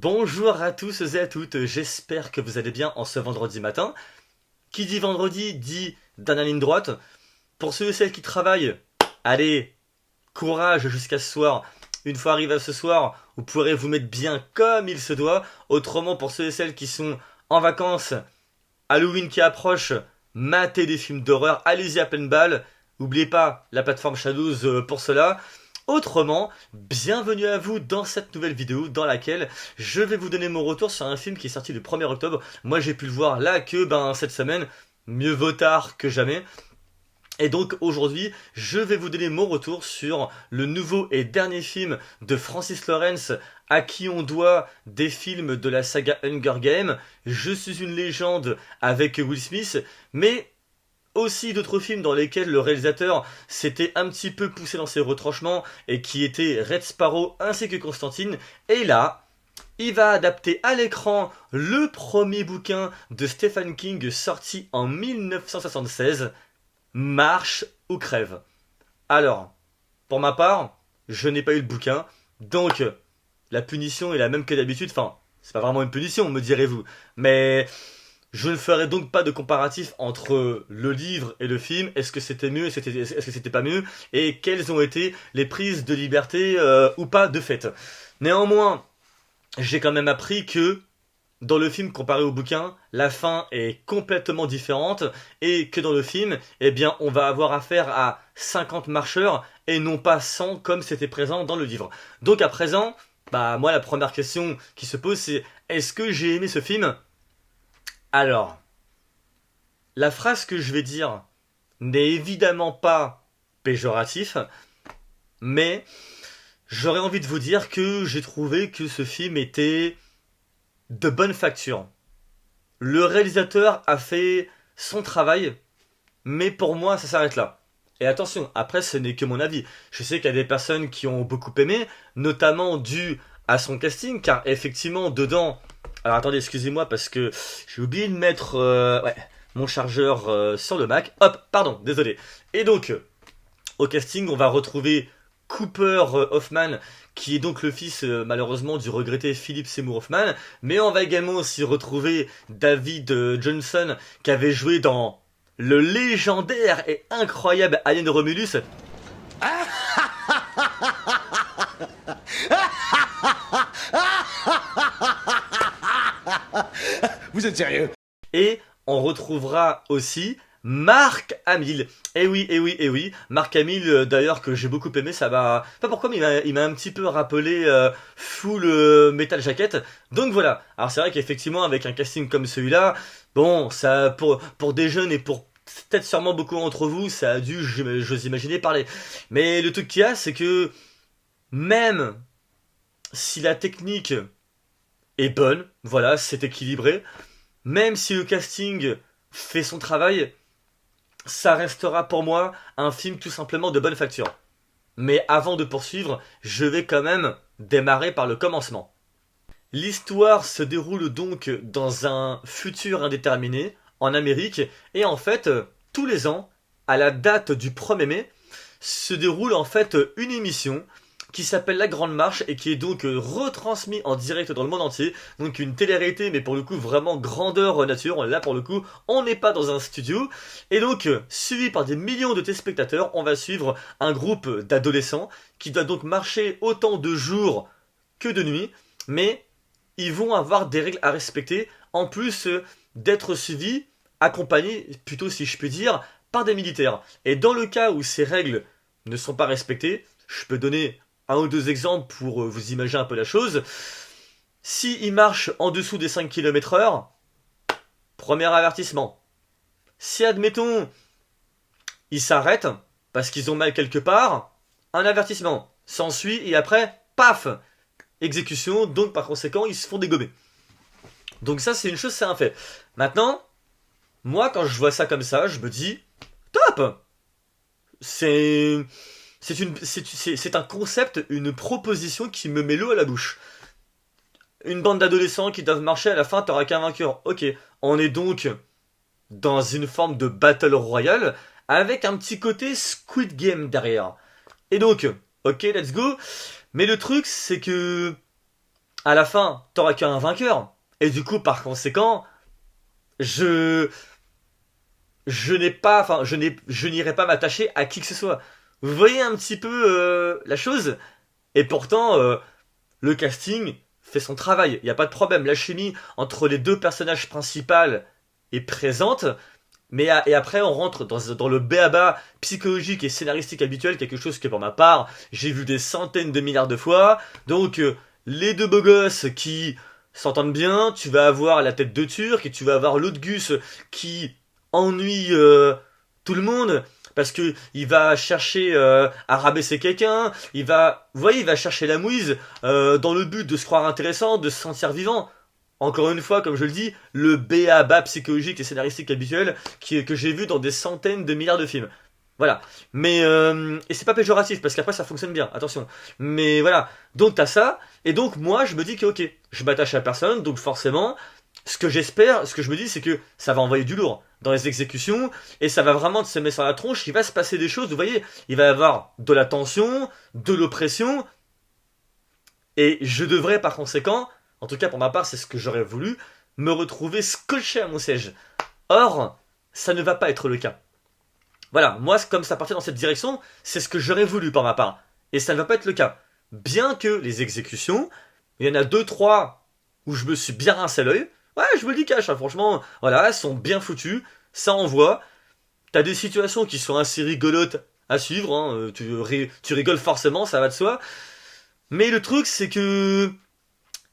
Bonjour à tous et à toutes, j'espère que vous allez bien en ce vendredi matin. Qui dit vendredi dit dernière ligne droite. Pour ceux et celles qui travaillent, allez, courage jusqu'à ce soir. Une fois arrivé à ce soir, vous pourrez vous mettre bien comme il se doit. Autrement, pour ceux et celles qui sont en vacances, Halloween qui approche, matez des films d'horreur, allez-y à pleine balle. N'oubliez pas la plateforme Shadows pour cela. Autrement, bienvenue à vous dans cette nouvelle vidéo dans laquelle je vais vous donner mon retour sur un film qui est sorti le 1er octobre. Moi j'ai pu le voir là que cette semaine, mieux vaut tard que jamais. Et donc aujourd'hui, je vais vous donner mon retour sur le nouveau et dernier film de Francis Lawrence, à qui on doit des films de la saga Hunger Games. Je suis une légende avec Will Smith, mais aussi d'autres films dans lesquels le réalisateur s'était un petit peu poussé dans ses retranchements et qui étaient Red Sparrow ainsi que Constantine. Et là, il va adapter à l'écran le premier bouquin de Stephen King sorti en 1976, Marche ou crève. Alors, pour ma part, je n'ai pas eu le bouquin, donc la punition est la même que d'habitude. Enfin, c'est pas vraiment une punition, me direz-vous, mais je ne ferai donc pas de comparatif entre le livre et le film. Est-ce que c'était mieux, est-ce que c'était pas mieux, et quelles ont été les prises de liberté ou pas de fait. Néanmoins, j'ai quand même appris que dans le film comparé au bouquin, la fin est complètement différente et que dans le film, eh bien, on va avoir affaire à 50 marcheurs et non pas 100 comme c'était présent dans le livre. Donc à présent, moi la première question qui se pose c'est est-ce que j'ai aimé ce film? Alors, la phrase que je vais dire n'est évidemment pas péjoratif, mais j'aurais envie de vous dire que j'ai trouvé que ce film était de bonne facture. Le réalisateur a fait son travail, mais pour moi ça s'arrête là. Et attention, après ce n'est que mon avis. Je sais qu'il y a des personnes qui ont beaucoup aimé, notamment dû à son casting, car effectivement dedans... Alors attendez, excusez-moi parce que j'ai oublié de mettre mon chargeur sur le Mac. Hop, pardon, désolé. Et donc, au casting, on va retrouver Cooper Hoffman, qui est donc le fils malheureusement du regretté Philip Seymour Hoffman. Mais on va également aussi retrouver David Johnson, qui avait joué dans le légendaire et incroyable Alien Romulus. Vous êtes sérieux? Et on retrouvera aussi Mark Hamill. Eh oui, eh oui, eh oui. Mark Hamill, d'ailleurs, que j'ai beaucoup aimé, ça va... Pas pourquoi, mais il m'a un petit peu rappelé Full Metal Jacket. Donc voilà. Alors c'est vrai qu'effectivement, avec un casting comme celui-là, bon, ça pour des jeunes et pour peut-être sûrement beaucoup d'entre vous, ça a dû, j'ose imaginer, parler. Mais le truc qu'il y a, c'est que même si la technique est bonne, voilà, c'est équilibré, même si le casting fait son travail, ça restera pour moi un film tout simplement de bonne facture. Mais avant de poursuivre, je vais quand même démarrer par le commencement. L'histoire se déroule donc dans un futur indéterminé, en Amérique, et en fait, tous les ans, à la date du 1er mai, se déroule en fait une émission qui s'appelle La Grande Marche et qui est donc retransmis en direct dans le monde entier. Donc une télé-réalité, mais pour le coup vraiment grandeur nature. Là pour le coup, on n'est pas dans un studio. Et donc, suivi par des millions de téléspectateurs, on va suivre un groupe d'adolescents qui doit donc marcher autant de jours que de nuit. Mais ils vont avoir des règles à respecter, en plus d'être suivis, accompagnés, plutôt si je puis dire, par des militaires. Et dans le cas où ces règles ne sont pas respectées, je peux donner un ou deux exemples pour vous imaginer un peu la chose. Si ils marchent en dessous des 5 km/h, premier avertissement. Si, admettons, ils s'arrêtent parce qu'ils ont mal quelque part, un avertissement s'ensuit et après, paf, exécution, donc par conséquent, ils se font dégommer. Donc ça, c'est une chose, c'est un fait. Maintenant, moi, quand je vois ça comme ça, je me dis, top! C'est un concept, une proposition qui me met l'eau à la bouche. Une bande d'adolescents qui doivent marcher, à la fin, t'auras qu'un vainqueur. Ok, on est donc dans une forme de battle royale avec un petit côté Squid Game derrière. Et donc, ok, let's go. Mais le truc, c'est que à la fin, t'auras qu'un vainqueur. Et du coup, par conséquent, je je n'ai pas, enfin, je n'irai pas m'attacher à qui que ce soit. Vous voyez un petit peu la chose. Et pourtant, le casting fait son travail. Il n'y a pas de problème. La chimie entre les deux personnages principaux est présente. Mais et après, on rentre dans le b.a.-ba psychologique et scénaristique habituel, quelque chose que pour ma part, j'ai vu des centaines de milliards de fois. Donc, les deux beaux gosses qui s'entendent bien, tu vas avoir la tête de Turc et tu vas avoir l'autre Gus qui ennuie tout le monde parce que il va chercher à rabaisser quelqu'un, vous voyez, il va chercher la mouise dans le but de se croire intéressant, de se sentir vivant. Encore une fois, comme je le dis, le b.a.-ba psychologique et scénaristique habituel que j'ai vu dans des centaines de milliards de films. Voilà. Mais et c'est pas péjoratif parce qu'après ça fonctionne bien. Attention. Mais voilà. Donc t'as ça et donc moi je me dis que ok, je m'attache à personne. Donc forcément, ce que j'espère, ce que je me dis, c'est que ça va envoyer du lourd dans les exécutions et ça va vraiment se mettre sur la tronche. Il va se passer des choses. Vous voyez, il va y avoir de la tension, de l'oppression et je devrais par conséquent, en tout cas pour ma part, c'est ce que j'aurais voulu, me retrouver scotché à mon siège. Or, ça ne va pas être le cas. Voilà, moi, comme ça partait dans cette direction, c'est ce que j'aurais voulu par ma part. Et ça ne va pas être le cas. Bien que les exécutions, il y en a deux, trois où je me suis bien rincé l'œil. Ouais, je vous le dis cash, hein, franchement, voilà, elles sont bien foutues, ça envoie. T'as des situations qui sont assez rigolotes à suivre, hein, tu rigoles forcément, ça va de soi. Mais le truc, c'est que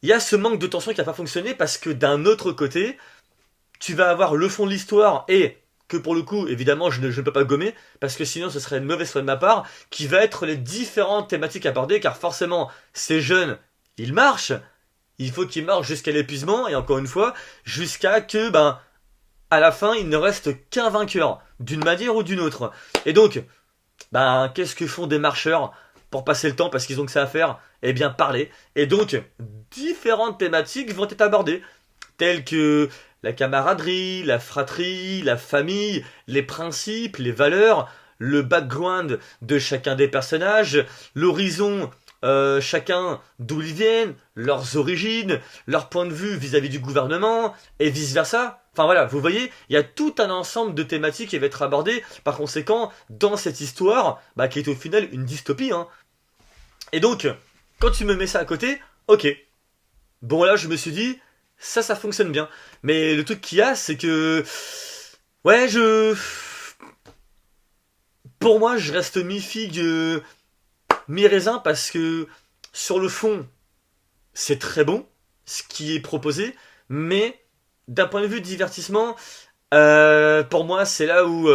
il y a ce manque de tension qui n'a pas fonctionné parce que d'un autre côté, tu vas avoir le fond de l'histoire et que pour le coup, évidemment, je ne peux pas gommer, parce que sinon ce serait une mauvaise foi de ma part, qui va être les différentes thématiques abordées, car forcément, ces jeunes, ils marchent, il faut qu'ils marchent jusqu'à l'épuisement, et encore une fois, jusqu'à que, à la fin, il ne reste qu'un vainqueur, d'une manière ou d'une autre. Et donc, qu'est-ce que font des marcheurs pour passer le temps, parce qu'ils ont que ça à faire? Eh bien, parler. Et donc, différentes thématiques vont être abordées, telles que la camaraderie, la fratrie, la famille, les principes, les valeurs, le background de chacun des personnages, l'horizon, chacun d'où ils viennent, leurs origines, leur point de vue vis-à-vis du gouvernement, et vice-versa. Enfin voilà, vous voyez, il y a tout un ensemble de thématiques qui va être abordé, par conséquent, dans cette histoire, qui est au final une dystopie. Hein. Et donc, quand tu me mets ça à côté, ok. Bon là, je me suis dit, ça fonctionne bien. Mais le truc qu'il y a, c'est que... Ouais, pour moi, je reste mi-figue, mi-raisin, parce que sur le fond, c'est très bon, ce qui est proposé, mais d'un point de vue divertissement, pour moi, c'est là où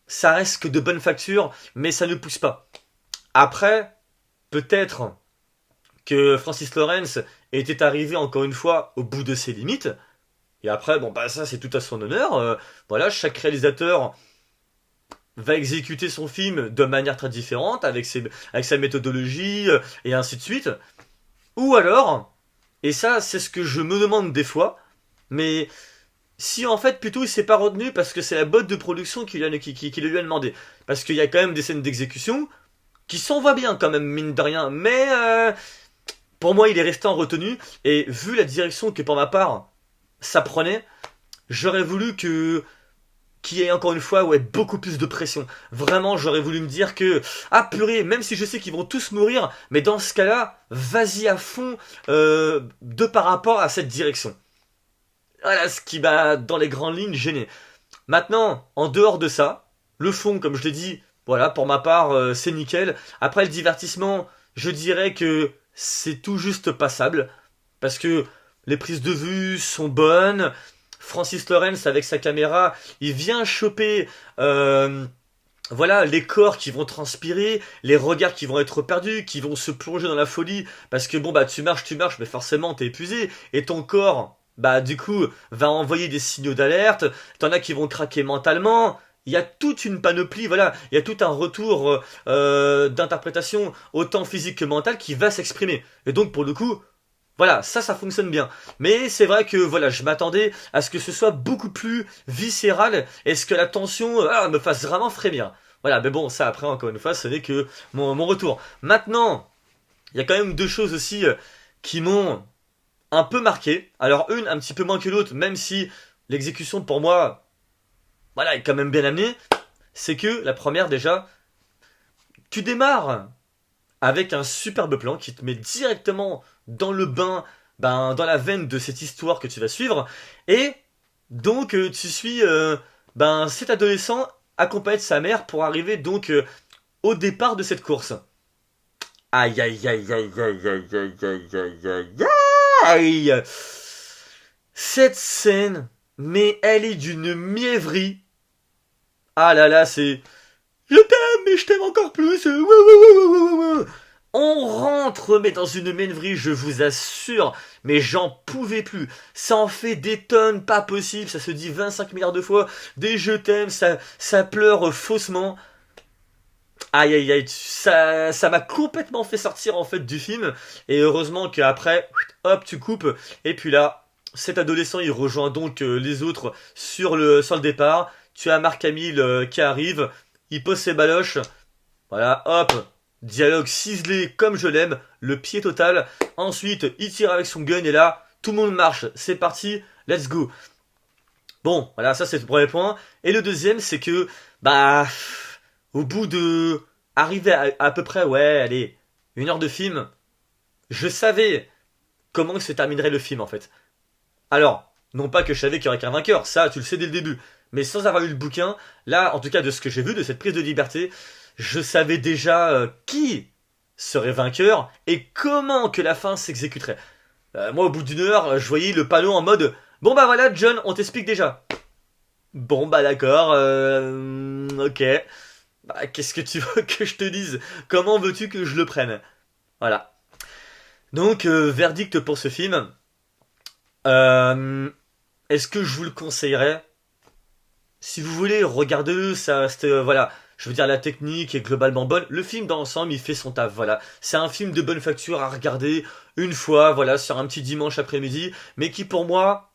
ça reste que de bonne facture, mais ça ne pousse pas. Après, peut-être que Francis Lawrence était arrivé encore une fois au bout de ses limites. Et après, ça c'est tout à son honneur. Voilà, chaque réalisateur va exécuter son film de manière très différente, avec sa méthodologie, et ainsi de suite. Ou alors, et ça c'est ce que je me demande des fois, mais si en fait plutôt il s'est pas retenu parce que c'est la boîte de production qui le lui a demandé. Parce qu'il y a quand même des scènes d'exécution qui s'envoient bien quand même, mine de rien, mais pour moi il est resté en retenue, et vu la direction que pour ma part ça prenait, j'aurais voulu qu'il y ait encore une fois beaucoup plus de pression. Vraiment, j'aurais voulu me dire que, ah purée, même si je sais qu'ils vont tous mourir, mais dans ce cas-là, vas-y à fond de par rapport à cette direction. Voilà ce qui m'a, dans les grandes lignes, gêné. Maintenant, en dehors de ça, le fond, comme je l'ai dit, voilà, pour ma part, c'est nickel. Après, le divertissement, je dirais que c'est tout juste passable, parce que les prises de vue sont bonnes. Francis Lawrence, avec sa caméra, il vient choper voilà, les corps qui vont transpirer, les regards qui vont être perdus, qui vont se plonger dans la folie, parce que tu marches, mais forcément t'es épuisé, et ton corps, du coup, va envoyer des signaux d'alerte, t'en as qui vont craquer mentalement. Il y a toute une panoplie, voilà, il y a tout un retour d'interprétation, autant physique que mentale, qui va s'exprimer. Et donc, pour le coup, voilà, ça fonctionne bien. Mais c'est vrai que voilà, je m'attendais à ce que ce soit beaucoup plus viscéral et ce que la tension me fasse vraiment frémir. Voilà, mais bon, ça après, encore une fois, ce n'est que mon retour. Maintenant, il y a quand même deux choses aussi qui m'ont un peu marquées. Alors une un petit peu moins que l'autre, même si l'exécution pour moi, voilà, est quand même bien amenée. C'est que la première déjà, tu démarres avec un superbe plan qui te met directement dans le bain, ben, dans la veine de cette histoire que tu vas suivre. Et donc tu suis ben, cet adolescent accompagné de sa mère pour arriver donc au départ de cette course. Aïe aïe aïe aïe aïe aïe aïe aïe aïe aïe aïe. Cette scène, mais elle est d'une mièvrerie. Ah là là, c'est je t'aime, mais je t'aime encore plus. On rentre, mais dans une mièvrerie, je vous assure. Mais j'en pouvais plus. Ça en fait des tonnes, pas possible. Ça se dit 25 milliards de fois. Des je t'aime, ça pleure faussement. Aïe aïe aïe, ça m'a complètement fait sortir en fait du film. Et heureusement qu'après, hop, tu coupes. Et puis là, cet adolescent, il rejoint donc les autres sur le départ. Tu as Marc Hamill qui arrive. Il pose ses baloches. Voilà, hop, dialogue ciselé comme je l'aime, le pied total. Ensuite, il tire avec son gun et là, tout le monde marche. C'est parti, let's go. Bon, voilà, ça c'est le premier point. Et le deuxième, c'est que, bah, au bout de... Arrivé à peu près, ouais, allez, 1 heure de film, je savais comment se terminerait le film en fait. Alors, non pas que je savais qu'il y aurait qu'un vainqueur, ça tu le sais dès le début. Mais sans avoir lu le bouquin, là, en tout cas de ce que j'ai vu, de cette prise de liberté, je savais déjà qui serait vainqueur et comment que la fin s'exécuterait. Moi, au bout d'1 heure, je voyais le panneau en mode bon bah voilà, John, on t'explique déjà. Bon bah d'accord, ok. Bah qu'est-ce que tu veux que je te dise? Comment veux-tu que je le prenne? Voilà. Donc, verdict pour ce film. Euh, Est-ce que je vous le conseillerais? Si vous voulez, regardez-le, ça, voilà. Je veux dire, la technique est globalement bonne. Le film dans l'ensemble, il fait son taf, voilà. C'est un film de bonne facture à regarder une fois, voilà, sur un petit dimanche après-midi, mais qui pour moi,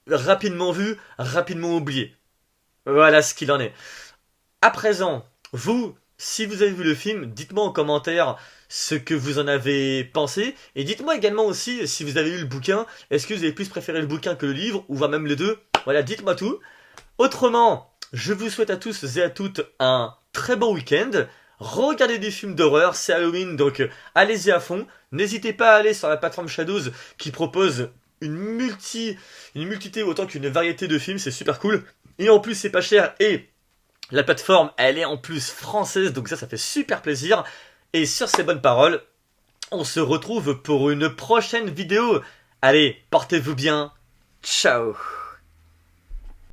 rapidement vu, rapidement oublié. Voilà ce qu'il en est. À présent, vous, si vous avez vu le film, dites-moi en commentaire ce que vous en avez pensé. Et dites-moi également aussi si vous avez lu le bouquin. Est-ce que vous avez plus préféré le bouquin que le livre, ou voire même les deux? Voilà, dites-moi tout. Autrement, je vous souhaite à tous et à toutes un très bon week-end. Regardez des films d'horreur, c'est Halloween, donc allez-y à fond. N'hésitez pas à aller sur la plateforme Shadows qui propose une multitude autant qu'une variété de films, c'est super cool. Et en plus, c'est pas cher et la plateforme, elle est en plus française, donc ça fait super plaisir. Et sur ces bonnes paroles, on se retrouve pour une prochaine vidéo. Allez, portez-vous bien. Ciao.